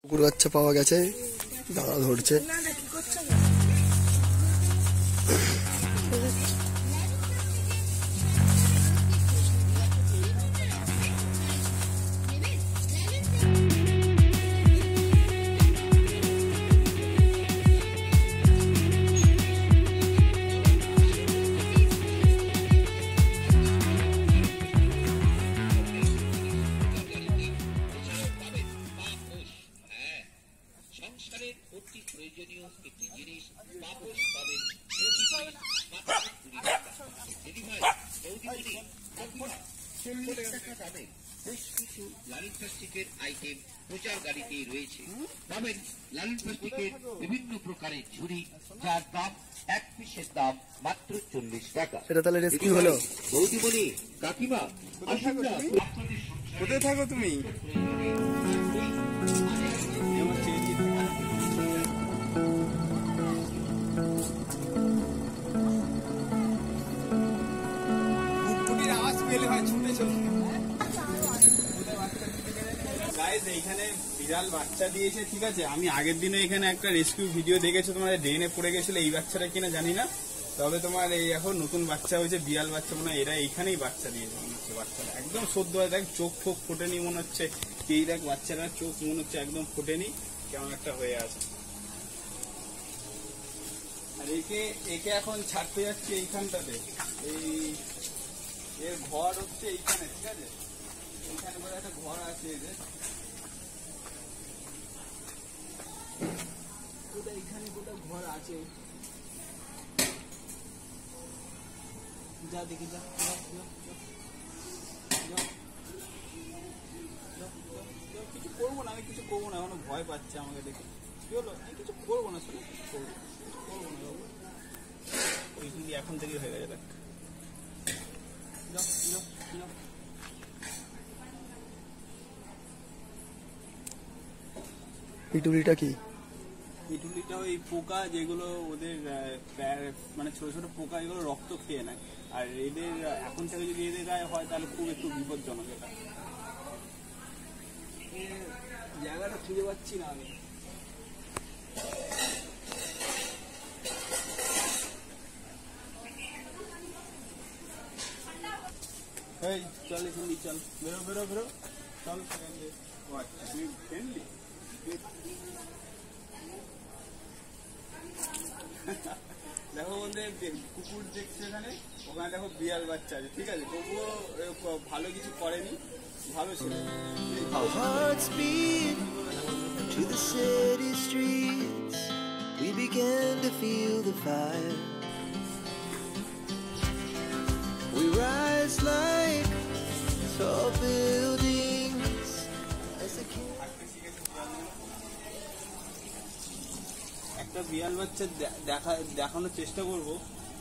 কুকুর বাচ্চা পাওয়া গেছে, দাদা ধরছে। লালন প্লাস্টিকের আইটেম প্রচার গাড়িতে রয়েছে। পাবেন লালন প্লাস্টিকের বিভিন্ন প্রকারের ঝুড়ি, যার দাম এক পিসের দাম মাত্র 40 টাকা। এটা তাহলে রেস্কিউ হলো। বৌদিমণি, কাকিমা, আসুন না। কোথায় থাকো তুমি? এইখানে বিড়াল বাচ্চা দিয়েছে, ঠিক আছে। আমি আগের দিনে এখানে একটা রেস্কিউ ভিডিও দেখেছো, তোমার ড্রেনে পড়ে গেছিল। এই বাচ্চাটা কিনা জানি না, তবে তোমার এই এখন নতুন বাচ্চা হয়েছে, বিড়াল বাচ্চা মনে হয়। এরা এইখানেই বাচ্চা দিয়েছে মনে হচ্ছে। বাচ্চাটা একদম সদ্য, দেখ চোখ ফোক ফোটেনি মনে হচ্ছে। এই দেখ বাচ্চাটা চোখ মনে হচ্ছে একদম ফোটেনি, কেমন একটা হয়ে আছে। আর একে এখন ছাড়তে যাচ্ছে এইখানটাতে। এই এর ঘর হচ্ছে এইখানে, ঠিক আছে। এইখানে বলে একটা ঘর আছে এদের, এইখানে কোথাও ঘর আছে। যা দেখি, যা কিছু করবো না, আমি কিছু করবো না। এখনো ভয় পাচ্ছে আমাকে দেখে। কি হলো? আমি কিছু করবো না, শুনে করবো না বাবু। ওইগুলি এখন থেকেই হয়ে গেছে। পিটুলিটা কি? পিটুলিটা ওই পোকা যেগুলো ওদের মানে ছোট ছোট পোকা, এগুলো রক্ত খেয়ে নেয়। আর এদের এখন থেকে যদি এদের গায়ে হয় তাহলে খুব একটু বিপজ্জনক। এটা জায়গাটা খুঁজে পাচ্ছি না আমি। এই চল, এখানে চল, বেরো বেরো বেরো, চল। তুমি ফ্রেন্ডলি দেখো, ওদের কুকুর দেখছে এখানে, ওখানে দেখো বিড়াল বাচ্চা আছে, ঠিক আছে। তবুও ভালো কিছু করেনি, ভালো ছিল। To the city streets, we began to feel the fire. We rise like tall buildings as the একটা বিড়াল বাচ্চা দেখানোর চেষ্টা করবো।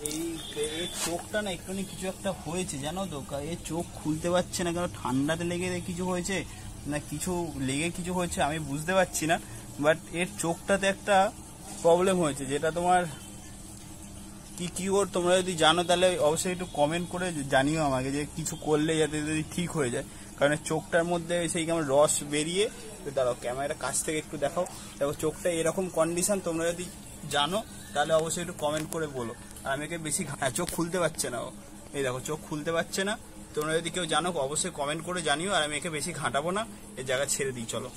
এই এর চোখটা না একটু কিছু একটা হয়েছে, জানো তো। এর চোখ খুলতে পারছে না, কেন ঠান্ডাতে লেগে কিছু হয়েছে না কিছু লেগে কিছু হয়েছে, আমি বুঝতে পারছি না। বাট এর চোখটাতে একটা প্রবলেম হয়েছে, যেটা তোমার কি ওর তোমরা যদি জানো তাহলে অবশ্যই একটু কমেন্ট করে জানিও আমাকে, যে কিছু করলে যাতে যদি ঠিক হয়ে যায়। কারণ চোখটার মধ্যে সেই কেমন রস বেরিয়ে, দাঁড়াও ক্যামেরা কাছ থেকে একটু দেখাও। দেখো চোখটা এরকম কন্ডিশন, তোমরা যদি জানো তাহলে অবশ্যই একটু কমেন্ট করে বলো। আর আমাকে বেশি চোখ খুলতে পারছে না ও, এই দেখো চোখ খুলতে পারছে না। তোমরা যদি কেউ জানো অবশ্যই কমেন্ট করে জানিও। আর আমি একে বেশি ঘাঁটাবো না, এই জায়গা ছেড়ে দিই, চলো।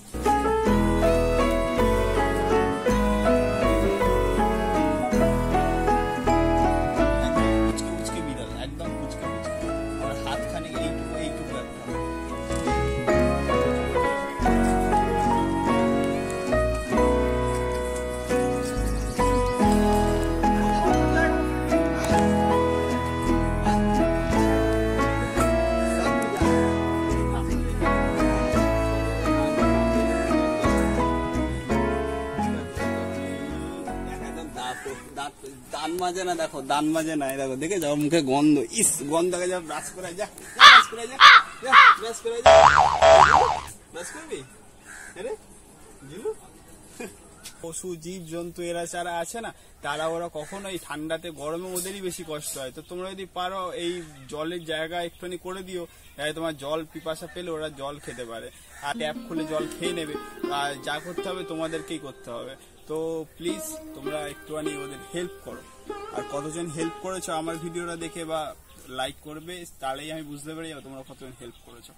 দান মাজে না, দেখো দান মাজে না, দেখো দেখে যাও মুখে গন্ধ, ইস গন্ধ যা। ব্রাশ করে যা, ব্রাশ করে যা, ব্রাশ করে যা, ব্রাশ করবি? আরে জিলু পশু জীব জন্তু এরা যারা আছে না, তারা ওরা কখনো এই ঠান্ডাতে গরমে ওদেরই বেশি কষ্ট হয়। তো তোমরা যদি পারো এই জলের জায়গা একটুখানি করে দিও, যাতে তোমার জল পিপাসা পেলে ওরা জল খেতে পারে, আর ট্যাপ খুলে জল খেয়ে নেবে। আর যা করতে হবে তোমাদেরকেই করতে হবে। তো প্লিজ তোমরা একটুখানি ওদের হেল্প করো। আর কতজন হেল্প করেছো আমার ভিডিওটা দেখে বা লাইক করবে, তাহলেই আমি বুঝতে পারি তোমরা কতজন হেল্প করেছো।